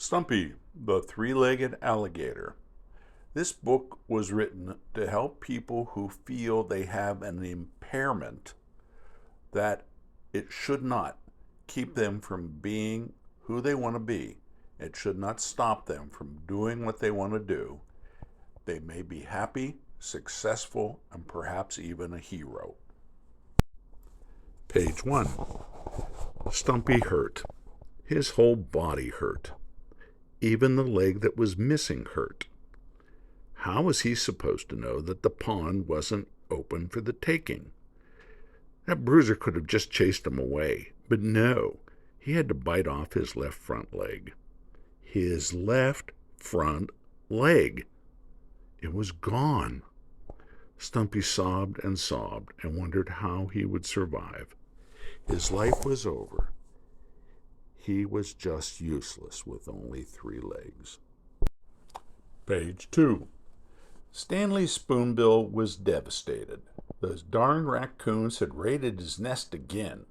Stumpy, the Three-Legged Alligator. This book was written to help people who feel they have an impairment that it should not keep them from being who they want to be. It should not stop them from doing what they want to do. They may be happy, successful, and perhaps even a hero. Page 1. Stumpy hurt. His whole body hurt. Even the leg that was missing hurt. How was he supposed to know that the pond wasn't open for the taking? That bruiser could have just chased him away, but no, he had to bite off his left front leg. His left front leg. It was gone. Stumpy sobbed and wondered how he would survive. His life was over. He was just useless with only 3 legs. Page 2. Stanley Spoonbill was devastated. Those darn raccoons had raided his nest again.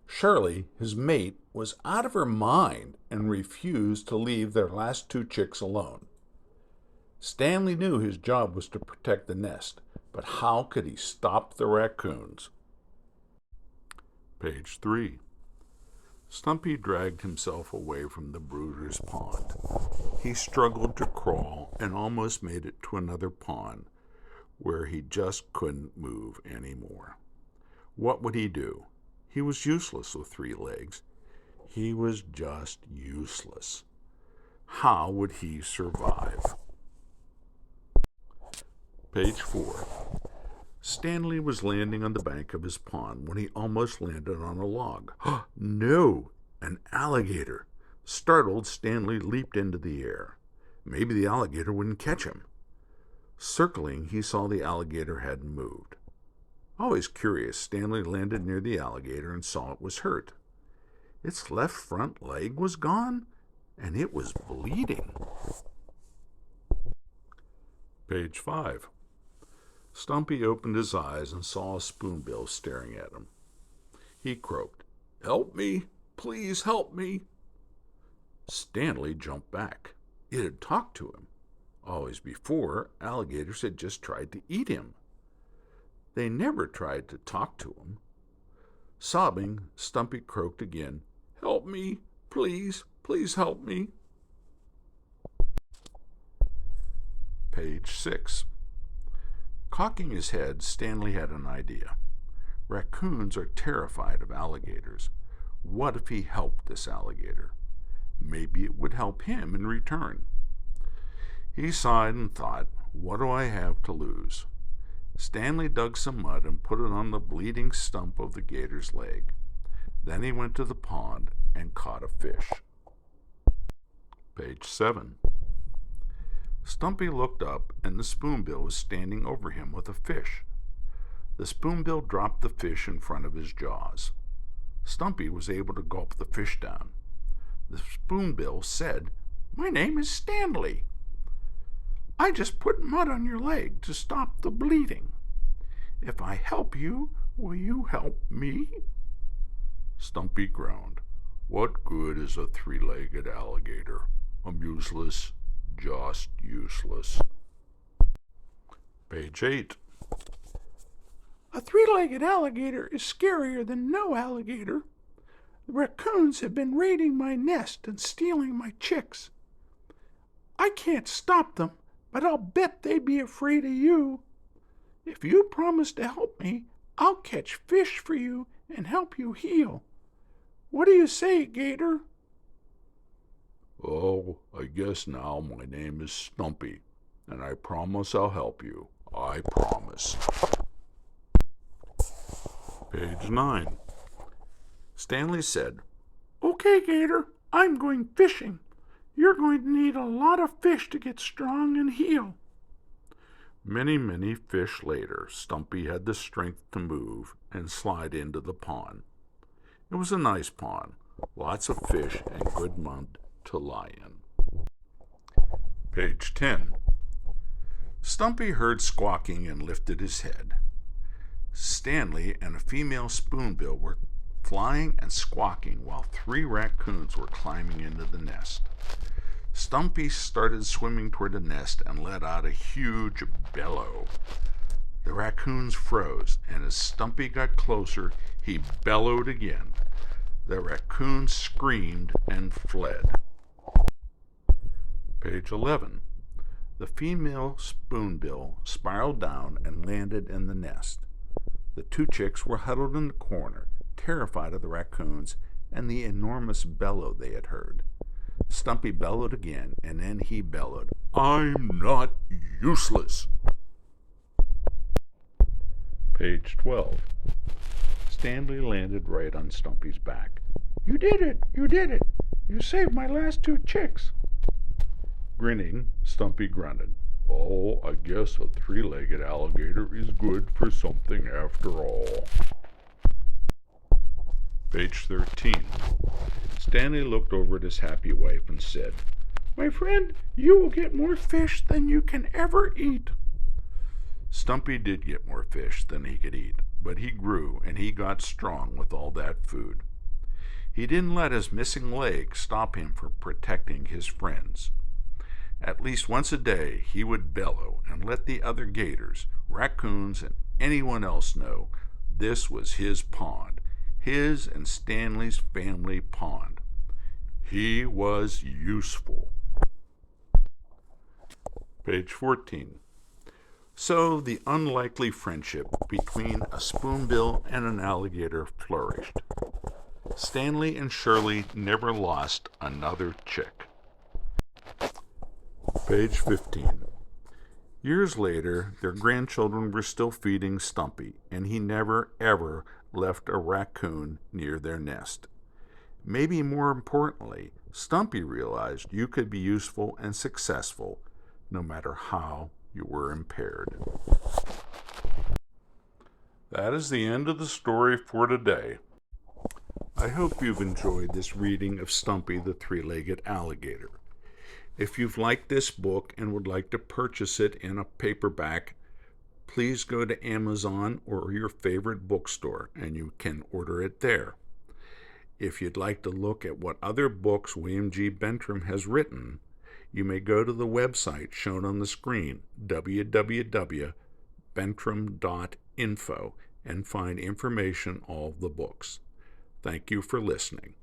Shirley, his mate, was out of her mind and refused to leave their last 2 chicks alone. Stanley knew his job was to protect the nest, but how could he stop the raccoons? Page 3. Stumpy dragged himself away from the bruiser's pond. He struggled to crawl and almost made it to another pond where he just couldn't move anymore. What would he do? He was useless with 3 legs. He was just useless. How would he survive? Page 4. Stanley was landing on the bank of his pond when he almost landed on a log. No! An alligator! Startled, Stanley leaped into the air. Maybe the alligator wouldn't catch him. Circling, he saw the alligator hadn't moved. Always curious, Stanley landed near the alligator and saw it was hurt. Its left front leg was gone, and it was bleeding. Page 5. Stumpy opened his eyes and saw a Spoonbill staring at him. He croaked, "Help me! Please help me!" Stanley jumped back. It had talked to him. Always before, alligators had just tried to eat him. They never tried to talk to him. Sobbing, Stumpy croaked again, "Help me! Please, please help me!" Page 6. Cocking his head, Stanley had an idea. Raccoons are terrified of alligators. What if he helped this alligator? Maybe it would help him in return. He sighed and thought, what do I have to lose? Stanley dug some mud and put it on the bleeding stump of the gator's leg. Then he went to the pond and caught a fish. Page 7. Stumpy looked up, and the Spoonbill was standing over him with a fish. The Spoonbill dropped the fish in front of his jaws. Stumpy was able to gulp the fish down. The Spoonbill said, "My name is Stanley. I just put mud on your leg to stop the bleeding. If I help you, will you help me?" Stumpy groaned. What good is a 3-legged alligator? I'm useless. Just useless. Page 8. A 3-legged alligator is scarier than no alligator. The raccoons have been raiding my nest and stealing my chicks. I can't stop them, but I'll bet they'd be afraid of you. If you promise to help me, I'll catch fish for you and help you heal. What do you say, Gator? Oh, I guess now my name is Stumpy, and I promise I'll help you. I promise. Page 9. Stanley said, Okay, Gator, I'm going fishing. You're going to need a lot of fish to get strong and heal. Many, many fish later, Stumpy had the strength to move and slide into the pond. It was a nice pond, lots of fish and good mud to lie in. Page 10. Stumpy heard squawking and lifted his head. Stanley and a female Spoonbill were flying and squawking while 3 raccoons were climbing into the nest. Stumpy started swimming toward the nest and let out a huge bellow. The raccoons froze, and as Stumpy got closer, he bellowed again. The raccoons screamed and fled. Page 11. The female spoonbill spiraled down and landed in the nest. The two chicks were huddled in the corner, terrified of the raccoons and the enormous bellow they had heard. Stumpy bellowed again, and then he bellowed, "I'm not useless." Page 12. Stanley landed right on Stumpy's back. You did it! You did it! You saved my last two chicks. Grinning, Stumpy grunted. "Oh, I guess a three-legged alligator is good for something after all." Page 13. Stanley looked over at his happy wife and said, My friend, you will get more fish than you can ever eat. Stumpy did get more fish than he could eat, but he grew and he got strong with all that food. He didn't let his missing leg stop him from protecting his friends. At least once a day he would bellow and let the other gators, raccoons, and anyone else know this was his pond, his and Stanley's family pond. He was useful. Page 14. So the unlikely friendship between a spoonbill and an alligator flourished. Stanley and Shirley never lost another chick. Page 15. Years later, their grandchildren were still feeding Stumpy, and he never, ever left a raccoon near their nest. Maybe more importantly, Stumpy realized you could be useful and successful no matter how you were impaired. That is the end of the story for today. I hope you've enjoyed this reading of Stumpy the Three-Legged Alligator. If you've liked this book and would like to purchase it in a paperback, please go to Amazon or your favorite bookstore and you can order it there. If you'd like to look at what other books William G. Bentram has written, you may go to the website shown on the screen, www.bentram.info, and find information on all the books. Thank you for listening.